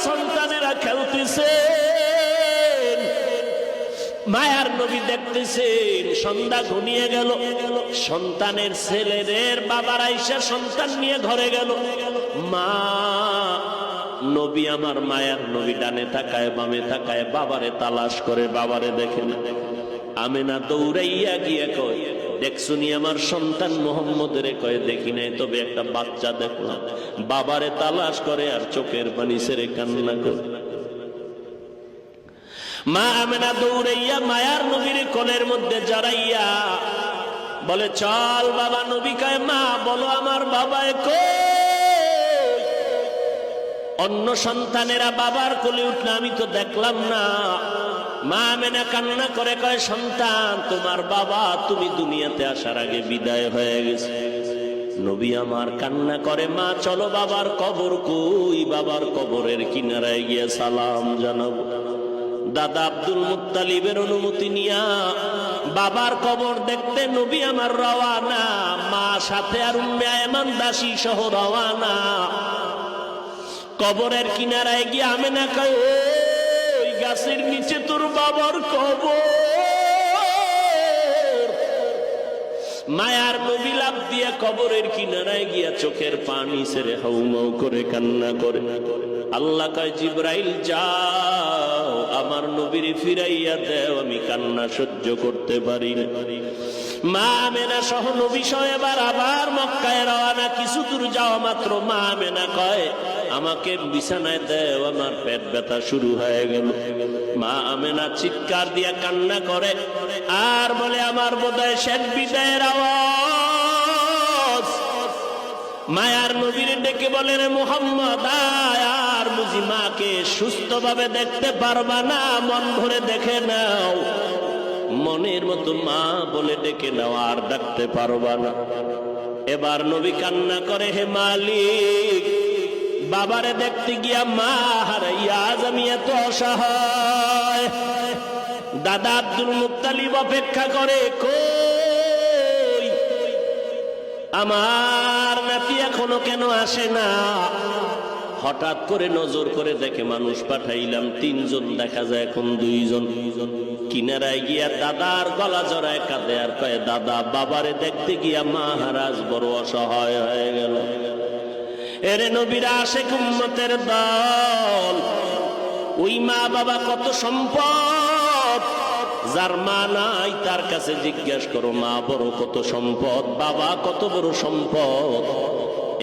সন্তানেরা খেলতেছে, মায়ার নবী দেখতেছেন সন্ধ্যা ঘনিয়ে গেল, সন্তানের ছেলেদের বাবার আইসা সন্তান নিয়ে ঘরে গেল। মা নবী আমার মায়ার নবী ডানে তাকায় বামে তাকায়, বাবারে তালাশ করে, বাবারে দেখে না। আমেনা দৌড়াইয়া গিয়ে কয়, দেখছুনি আমার সন্তান মোহাম্মদের? কয়, দেখি নাই, তবে একটা বাচ্চা দেখলাম। বাবারে তালাশ করে আর চোখের পানি ছেড়ে কান্না করে। মা আমেনা দৌড়াইয়া মায়ার নবীর কোলের মধ্যে জড়াইয়া বলে, চল বাবা। নবী কয়, মা বলো আমার বাবায় কই? অন্য সন্তানেরা বাবার কোলে উঠলে আমি তো দেখলাম না। মা আমেনা কান্না করে কয়, সন্তান তোমার বাবা তুমি দুনিয়াতে আসার আগে বিদায় হয়ে গেছে। নবী আমার কান্না করে, মা চলো বাবার কবর কই? বাবার কবরের কিনারায় গিয়ে সালাম জানাবো। দাদা আব্দুল মুত্তালিবের অনুমতি নিয়া বাবার কবর দেখতে নবী আমার রওয়ানা, মা সাথে আর উম্মে আয়মান দাসী সহ রওয়ানা। কবরের কিনারায় গিয়ে আমেনা কয়, ওই গাছের নিচে তোর বাবার কবর। মায়ার নবী লাফ দিয়ে কবরের কিনারায় গিয়া চোখের পানি ছেড়ে হাউমাউ করে কান্না করে। আল্লাহ কয়, জিবরাইল যাও আমার নবীর ফিরাইয়া দেও, আমি কান্না সহ্য করতে পারি না। মা আমেনা সহ নবী সহ এবার আবার মক্কায় রওনা। কিছু দূর যাওয়া মাত্র মা আমেনা কয়, আমাকে বিছানায় দেও, আমার পেট ব্যথা শুরু হয়ে গেল। মা আমেনা চিৎকার দিয়া কান্না করে আর বলে, আমার বোধহয় শেষ বিদায়ের আওয়াজ। মায়ার নবীর ডেকে বলে, রে মুহাম্মদ আর বুঝি মাকে সুস্থভাবে দেখতে পারবা না? মন ভরে দেখে নাও, মনের মতো মা বলে ডেকে নাও, আর ডাকতে পারবা না। এবার নবী কান্না করে, হে মালিক, বাবারে দেখতে গিয়া মা হারাইয়া আজ আমি এত অসহায়। দাদা আব্দুল মুত্তালিব অপেক্ষা করে, কই আমার নাতি এখনো কেন আসে না? হঠাৎ করে নজর করে দেখে মানুষ পাঠাইলাম 3 জন, দেখা যায় এখন 2 জন। কিনারায় গিয়া দাদার গলা জড়ায় কাঁদে আর কয়, দাদা বাবারে দেখতে গিয়া মা হারাজ বড় অসহায় হয়ে গেল। এরে নবীর আশিক উম্মতের দল, ওই মা বাবা কত সম্পদ। যার মা নাই তার কাছে জিজ্ঞাসা করো, মা বড় কত সম্পদ, বাবা কত বড় সম্পদ।